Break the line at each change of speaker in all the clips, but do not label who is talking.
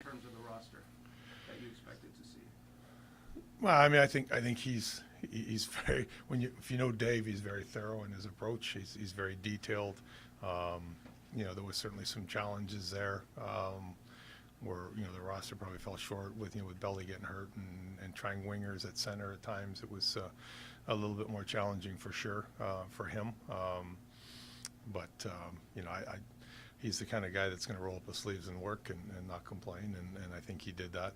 in terms of the roster that you expected to see?
Well, I mean, I think he's very if you know Dave, he's very thorough in his approach. He's very detailed. There was certainly some challenges there where the roster probably fell short with with Belly getting hurt and trying wingers at center at times. It was a little bit more challenging for sure for him. He's the kind of guy that's going to roll up his sleeves and work and not complain, and I think he did that.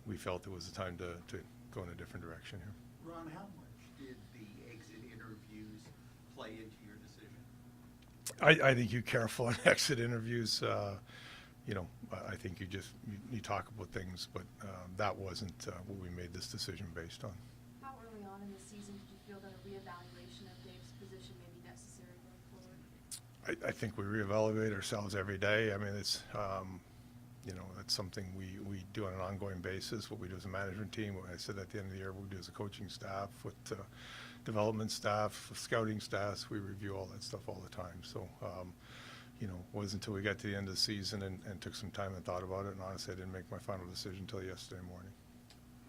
We felt it was the time to go in a different direction here.
Ron, how much did the exit interviews play into your decision?
I think you're careful in exit interviews. I think you talk about things, but that wasn't what we made this decision based on.
How early on in the season did you feel that a reevaluation of Dave's position may be necessary going forward?
I think we reevaluate ourselves every day. I mean, it's that's something we do on an ongoing basis. What we do as a management team, what I said at the end of the year, what we do as a coaching staff, with development staff, scouting staffs, we review all that stuff all the time. So, it wasn't until we got to the end of the season and took some time and thought about it. And honestly, I didn't make my final decision until yesterday morning.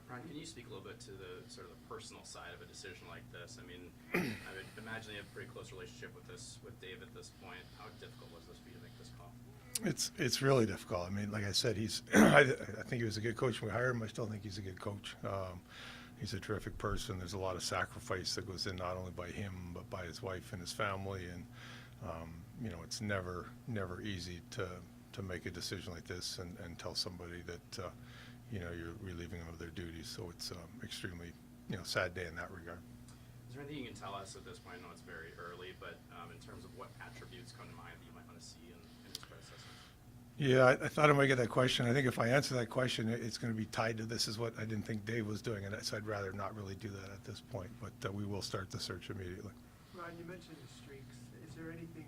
Ron, can you speak a little bit to the sort of the personal side of a decision like this? I mean, I would imagine you have a pretty close relationship with Dave at this point. How difficult was this for you to make this call?
It's really difficult. I mean, like I said, I think he was a good coach when we hired him. I still think he's a good coach. He's a terrific person. There's a lot of sacrifice that goes in, not only by him but by his wife and his family. And it's never easy to make a decision like this and tell somebody that you're relieving them of their duties. So it's extremely sad day in that regard.
Is there anything you can tell us at this point? I know it's very early, but in terms of what attributes come to mind that you might want to see in his predecessor?
Yeah, I thought I might get that question. I think if I answer that question, it's going to be tied to this is what I didn't think Dave was doing, and so I'd rather not really do that at this point. But we will start the search immediately.
Ron, you mentioned the streaks. Is there anything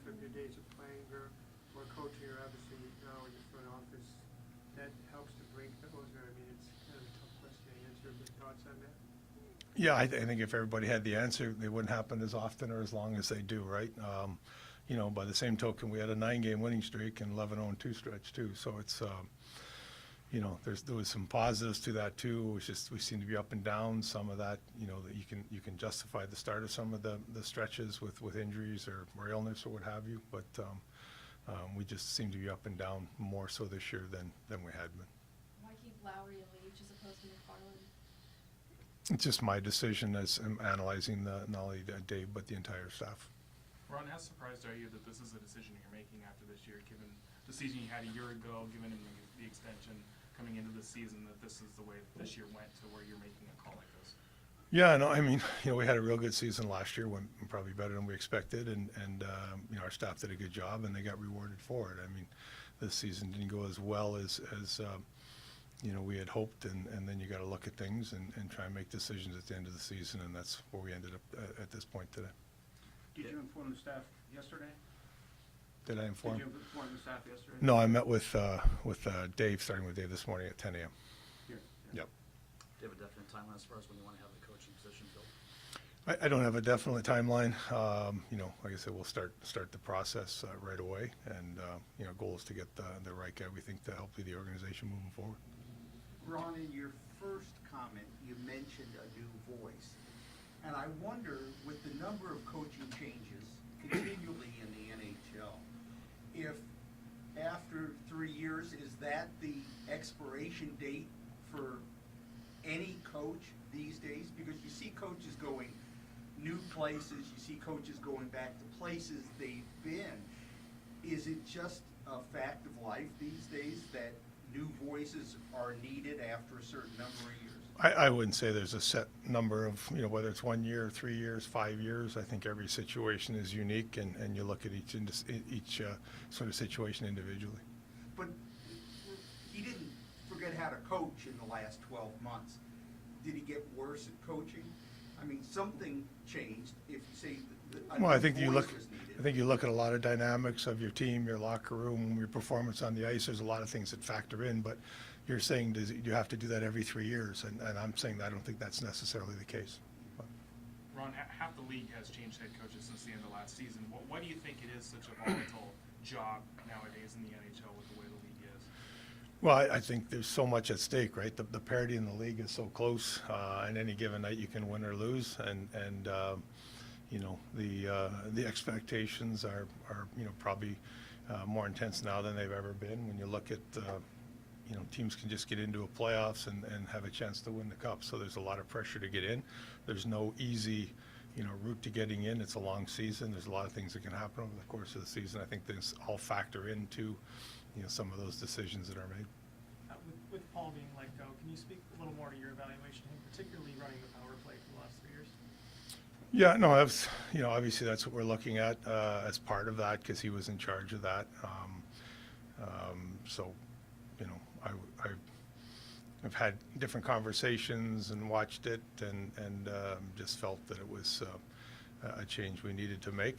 from your days of playing or coaching, or obviously now in the front office, that helps to break those? Or, I mean, it's kind of a tough question to answer, but thoughts on that?
Yeah, I think if everybody had the answer, they wouldn't happen as often or as long as they do, right? By the same token, we had a 9-game winning streak and 11-0-2 stretch too. So it's, there was some positives to that too. It's just we seem to be up and down. Some of that, that you can justify the start of some of the stretches with injuries or illness or what have you. But we just seem to be up and down more so this year than we had been.
Why keep Lowry and Leach as opposed to McFarland?
It's just my decision as I'm analyzing not only Dave but the entire staff.
Ron, how surprised are you that this is a decision you're making after this year, given the season you had a year ago, given the extension coming into the season, that this is the way this year went to where you're making a call like this?
Yeah, no, I mean, we had a real good season last year, went probably better than we expected, and our staff did a good job, and they got rewarded for it. I mean, this season didn't go as well as we had hoped, and then you got to look at things and try and make decisions at the end of the season, and that's where we ended up at this point today.
Did you inform the staff yesterday?
Did I inform?
Did you inform the staff yesterday?
No, I met with Dave, starting with Dave this morning at 10 a.m.
Here.
Yep.
Do you have a definite timeline as far as when you want to have the coaching position filled?
I don't have a definite timeline. Like I said, we'll start the process right away, and goal is to get the right guy we think to help lead the organization moving forward.
Ron, in your first comment, you mentioned a new voice. And I wonder, with the number of coaching changes continually in the NHL, if after 3 years, is that the expiration date for any coach these days? Because you see coaches going new places, you see coaches going back to places they've been. Is it just a fact of life these days that new voices are needed after a certain number of years?
I wouldn't say there's a set number of, whether it's 1 year, 3 years, 5 years. I think every situation is unique, and you look at each sort of situation individually.
But he didn't forget how to coach in the last 12 months. Did he get worse at coaching? I mean, something changed. If you say
Well, I think you look at a lot of dynamics of your team, your locker room, your performance on the ice. There's a lot of things that factor in, but you're saying you have to do that every 3 years, and I'm saying that I don't think that's necessarily the case. But.
Ron, half the league has changed head coaches since the end of last season. Why do you think it is such a volatile job nowadays in the NHL with the way the league
Well, I think there's so much at stake, right? The parity in the league is so close. On any given night, you can win or lose, and you know, the expectations are you know, probably more intense now than they've ever been. When you look at you know, teams can just get into a playoffs and have a chance to win the cup. So there's a lot of pressure to get in. There's no easy, you know, route to getting in. It's a long season. There's a lot of things that can happen over the course of the season. I think these all factor into, you know, some of those decisions that are made.
With Paul being let go, can you speak a little more to your evaluation of him, particularly running the power play for the last 3 years?
Yeah, no, that's, you know, obviously that's what we're looking at as part of that, because he was in charge of that. So, you know, I've had different conversations and watched it, and just felt that it was a change we needed to make.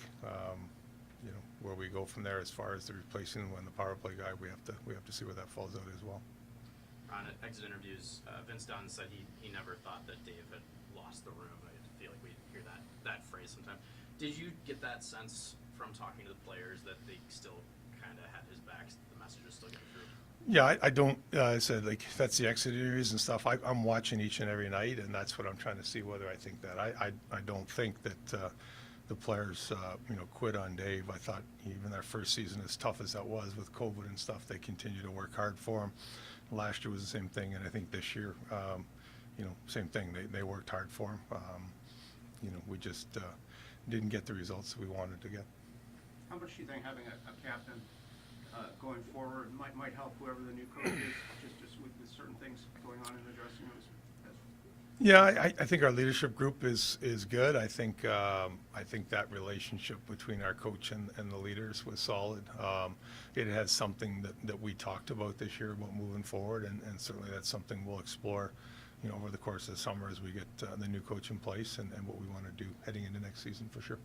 You know, where we go from there as far as the replacing him when the power play guy, we have to see where that falls out as well.
Ron, at exit interviews, Vince Dunn said he never thought that Dave had lost the room. I feel like we hear that phrase sometimes. Did you get that sense from talking to the players that they still kind of had his back, the message was still getting through?
Yeah, I don't, I said, like, that's the exit interviews and stuff. I'm watching each and every night, and that's what I'm trying to see, whether I think that. I don't think that the players, you know, quit on Dave. I thought even their first season, as tough as that was with COVID and stuff, they continued to work hard for him. Last year was the same thing, and I think this year, you know, same thing. They worked hard for him. You know, we just didn't get the results that we wanted to get.
How much do you think having a captain going forward might help whoever the new coach is, just with certain things going on in the dressing room?
Yeah, I think our leadership group is good. I think that relationship between our coach and the leaders was solid. It has something that we talked about this year about moving forward, and certainly that's something we'll explore, you know, over the course of the summer as we get the new coach in place and what we want to do heading into next season for sure.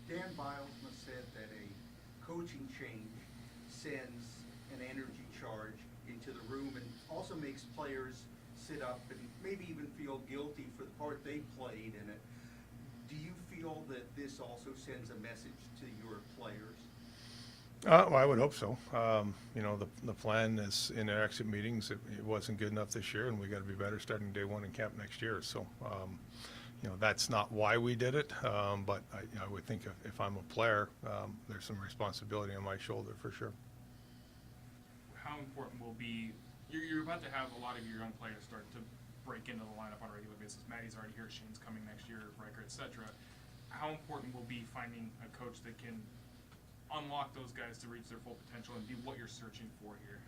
Dan Bilesma said that a coaching change sends an energy charge into the room and also makes players sit up and maybe even feel guilty for the part they played in it. Do you feel that this also sends a message to your players?
Well, I would hope so. You know, the plan is in our exit meetings. It wasn't good enough this year, and we got to be better starting day one in camp next year. So, you know, that's not why we did it, but I would think if I'm a player, there's some responsibility on my shoulder for sure.
How important will be, you're about to have a lot of your young players start to break into the lineup on a regular basis. Maddie's already here, Shane's coming next year, Riker, etc. How important will be finding a coach that can unlock those guys to reach their full potential and be what you're searching for here?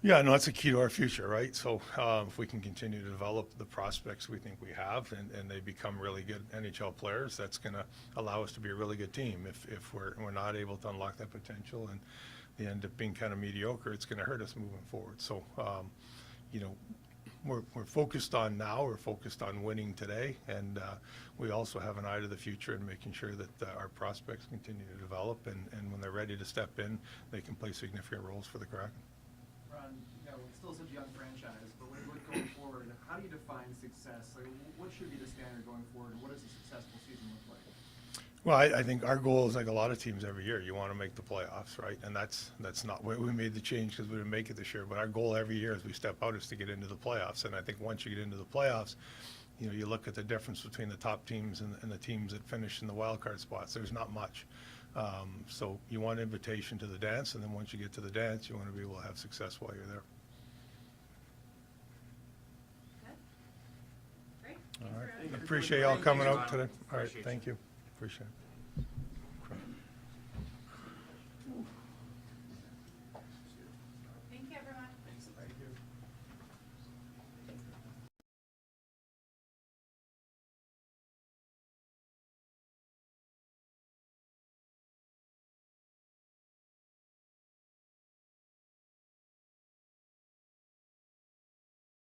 Yeah, no, that's a key to our future, right? So if we can continue to develop the prospects we think we have and they become really good NHL players, that's going to allow us to be a really good team. If we're not able to unlock that potential and they end up being kind of mediocre, it's going to hurt us moving forward. So, you know, we're focused on now, we're focused on winning today, and we also have an eye to the future and making sure that our prospects continue to develop, and when they're ready to step in, they can play significant roles for the Kraken.
Ron, you know, it's still such a young franchise, but when going forward, how do you define success? Like, what should be the standard going forward? What does a successful season look like?
Well, I think our goal is like a lot of teams every year. You want to make the playoffs, right? And that's not why we made the change, because we didn't make it this year. But our goal every year as we step out is to get into the playoffs. And I think once you get into the playoffs, you know, you look at the difference between the top teams and the teams that finish in the wild card spots. There's not much. So you want an invitation to the dance, and then once you get to the dance, you want to be able to have success while you're there.
Good. Great.
All right.
Thank you.
Appreciate y'all coming
Thanks,
out
Ron.
today. All right,
Appreciate
thank
you.
you. Appreciate it.